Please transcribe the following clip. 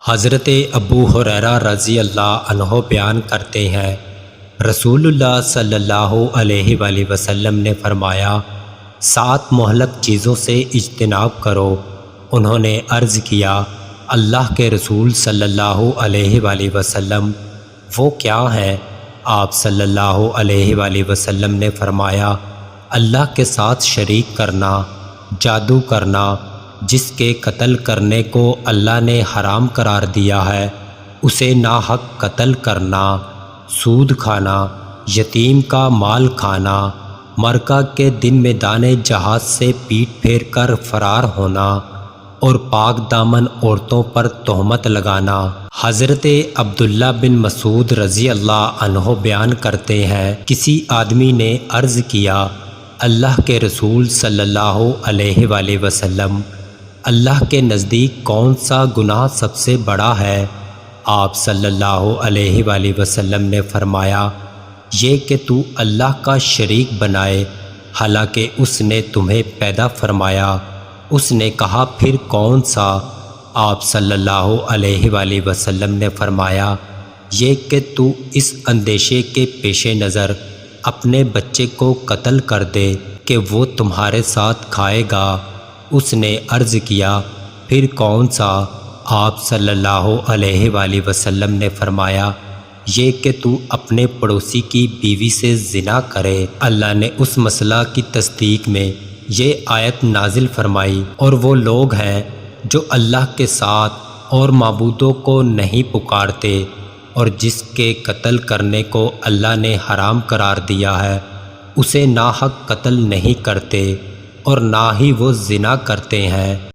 حضرت ابو ہریرہ رضی اللہ عنہ بیان کرتے ہیں، رسول اللہ صلی اللہ علیہ وآلہ وسلم نے فرمایا، 7 مہلک چیزوں سے اجتناب کرو۔ انہوں نے عرض کیا، اللہ کے رسول صلی اللہ علیہ وآلہ وسلم وہ کیا ہیں؟ آپ صلی اللہ علیہ وآلہ وسلم نے فرمایا، اللہ کے ساتھ شریک کرنا، جادو کرنا، جس کے قتل کرنے کو اللہ نے حرام قرار دیا ہے اسے ناحق قتل کرنا، سود کھانا، یتیم کا مال کھانا، مرکہ کے دن میدان جہاد سے پیٹ پھیر کر فرار ہونا اور پاک دامن عورتوں پر تہمت لگانا۔ حضرت عبداللہ بن مسعود رضی اللہ عنہ بیان کرتے ہیں، کسی آدمی نے عرض کیا، اللہ کے رسول صلی اللہ علیہ وآلہ وسلم، اللہ کے نزدیک کون سا گناہ سب سے بڑا ہے؟ آپ صلی اللہ علیہ وآلہ وسلم نے فرمایا، یہ کہ تو اللہ کا شریک بنائے حالانکہ اس نے تمہیں پیدا فرمایا۔ اس نے کہا، پھر کون سا؟ آپ صلی اللہ علیہ وآلہ وسلم نے فرمایا، یہ کہ تو اس اندیشے کے پیش نظر اپنے بچے کو قتل کر دے کہ وہ تمہارے ساتھ کھائے گا۔ اس نے عرض کیا، پھر کون سا؟ آپ صلی اللہ علیہ وآلہ وسلم نے فرمایا، یہ کہ تو اپنے پڑوسی کی بیوی سے زنا کرے۔ اللہ نے اس مسئلہ کی تصدیق میں یہ آیت نازل فرمائی، اور وہ لوگ ہیں جو اللہ کے ساتھ اور معبودوں کو نہیں پکارتے اور جس کے قتل کرنے کو اللہ نے حرام قرار دیا ہے اسے ناحق قتل نہیں کرتے اور نہ ہی وہ زنا کرتے ہیں۔